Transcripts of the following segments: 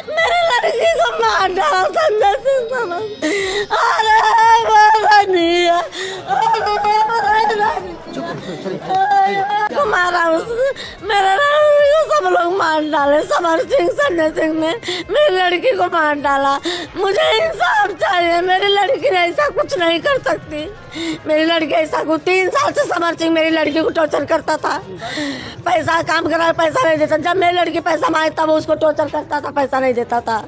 मेरे लड़की को मार डाला संजय सिंह समर। अरे मारा नहीं है, मारा मेरे लड़की को सब लोग मार डाले। समर सिंह संजय सिंह ने मेरी लड़की को मार डाला। मुझे इंसाफ चाहिए। मेरी लड़की ने ऐसा कुछ नहीं कर सकती। मेरी लड़की ऐसा कुछ 3 साल से समर सिंह मेरी लड़की को टॉर्चर करता था। पैसा काम करा, पैसा नहीं देता। जब मेरी लड़की पैसा मांगे तब उसको टॉर्चर करता था, पैसा नहीं देता था।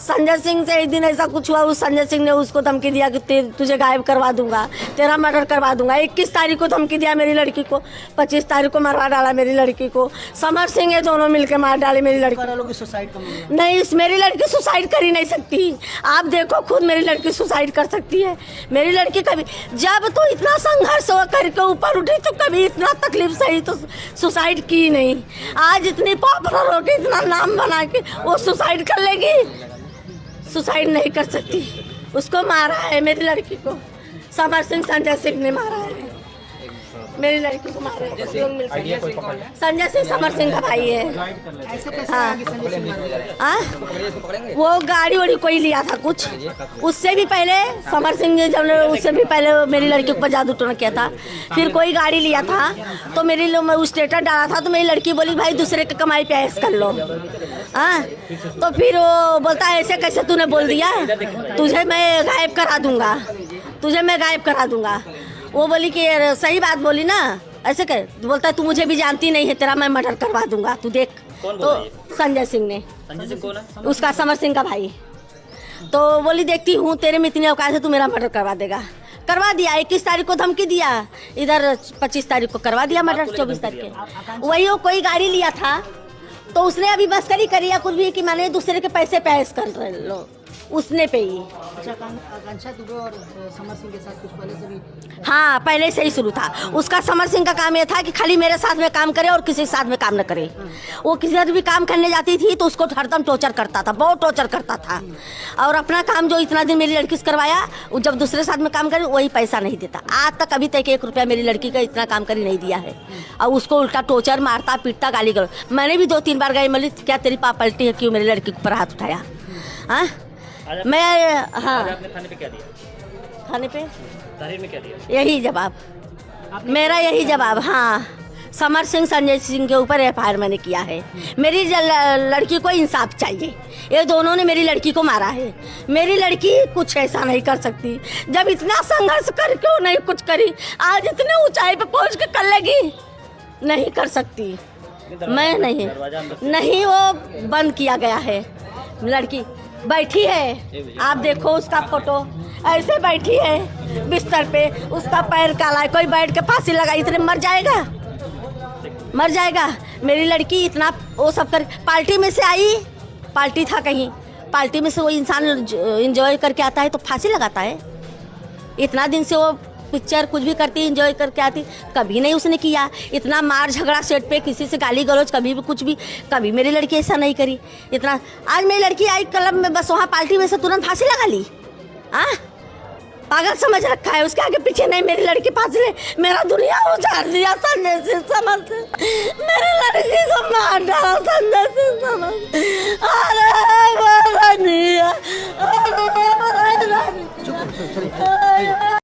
संजय सिंह से एक दिन ऐसा कुछ हुआ, उस संजय सिंह ने उसको धमकी दिया कि तुझे गायब करवा दूंगा, तेरा मर्डर करवा दूंगा। 21 तारीख को धमकी दिया मेरी लड़की को, 25 तारीख को मरवा डाला मेरी लड़की को। समर सिंह ये दोनों मिलकर मार डाले मेरी लड़की। नहीं, मेरी लड़की सुसाइड कर ही नहीं सकती। आप देखो खुद, मेरी लड़की सुसाइड कर सकती है। मेरी लड़की कभी, जब तो इतना संघर्ष हो करके ऊपर उठी तो कभी इतना तकलीफ सही तो सुसाइड की नहीं। आज इतनी पॉपुलर हो के, इतना नाम बना के वो सुसाइड कर लेगी? सुसाइड नहीं कर सकती। उसको मारा है मेरी लड़की को, समर सिंह संजय सिंह ने मारा है मेरी लड़की को। मारा है संजय सिंह समर सिंह का भाई है। हाँ, वो गाड़ी वाड़ी कोई लिया था कुछ, उससे भी पहले समर सिंह ने जब उससे भी पहले मेरी लड़की को जादू टोना किया था। फिर कोई गाड़ी लिया था तो मेरी उस स्टेटस डाला था तो मेरी लड़की बोली भाई दूसरे की कमाई पे ऐश कर लो। हाँ, तो फिर वो बोलता है ऐसे कैसे तूने बोल दिया, तुझे मैं गायब करा दूंगा, तुझे मैं गायब करा दूंगा। वो बोली कि सही बात बोली ना, ऐसे कर। बोलता है तू मुझे भी जानती नहीं है, तेरा मैं मर्डर करवा दूंगा, तू देख। तो संजय सिंह ने, संजय सिंह कौन है? उसका समर सिंह का भाई। तो बोली देखती हूँ तेरे में इतनी औकात है, तू मेरा मर्डर करवा देगा। करवा दिया। 21 तारीख को धमकी दिया, इधर 25 तारीख को करवा दिया मर्डर। 24 तारीख के वही वो कोई गाड़ी लिया था तो उसने अभी मस्करी करी या कुछ भी कि मैंने दूसरे के पैसे पे ऐश कर रहे लो, उसने पे ही। आकांक्षा दुबे और समर सिंह के साथ कुछ पहले से भी? हाँ, पहले से ही शुरू था उसका। समर सिंह का काम ये था कि खाली मेरे साथ में काम करे और किसी के साथ में काम न करे। वो किसी भी काम करने जाती थी तो उसको हरदम टॉर्चर करता था, बहुत टॉर्चर करता था। और अपना काम जो इतना दिन मेरी लड़की से करवाया, वो जब दूसरे साथ में काम करे वही पैसा नहीं देता। आज तक अभी तक 1 रुपया मेरी लड़की का इतना काम करी नहीं दिया है। और उसको उल्टा टॉर्चर मारता पीटता, गाली गलौज। मैंने भी 2-3 बार गई, बोली क्या तेरी पाप पलटी है, क्यों मेरी लड़की के ऊपर हाथ उठाया? हाँ, मैं हाँ, आपने खाने पे क्या दिया? खाने पे तारीफ में क्या दिया? यही जवाब मेरा, यही जवाब। हाँ, समर सिंह संजय सिंह के ऊपर एफआईआर मैंने किया है। मेरी लड़की को इंसाफ चाहिए। ये दोनों ने मेरी लड़की को मारा है। मेरी लड़की कुछ ऐसा नहीं कर सकती। जब इतना संघर्ष करके वो नहीं कुछ करी, आज इतने ऊंचाई पे पहुंच के कर लेगी? नहीं कर सकती। मैं नहीं, वो बंद किया गया है। लड़की बैठी है, आप देखो उसका फोटो, ऐसे बैठी है बिस्तर पे, उसका पैर काला है। कोई बैठ के फांसी लगा, इतने मर जाएगा, मर जाएगा। मेरी लड़की इतना वो सब कर, पार्टी में से आई, पार्टी था कहीं, पार्टी में से वो इंसान एंजॉय करके आता है तो फांसी लगाता है? इतना दिन से वो पिक्चर कुछ भी करती, एंजॉय करके आती, कभी नहीं उसने किया। इतना मार झगड़ा सेट पे, किसी से गाली गलौज, कभी भी कुछ भी, कभी मेरी लड़की ऐसा नहीं करी। इतना आज मेरी लड़की आई क्लब में, बस वहाँ पार्टी में से तुरंत फांसी लगा ली। हाँ, पागल समझ रखा है, उसके आगे पीछे नहीं। मेरी लड़की फांसी ले, मेरा दुनिया उजाड़ दिया संजय सिंह समर से। मेरी लड़की को मार डाला संजय सिंह समर। अरे मारा नहीं है।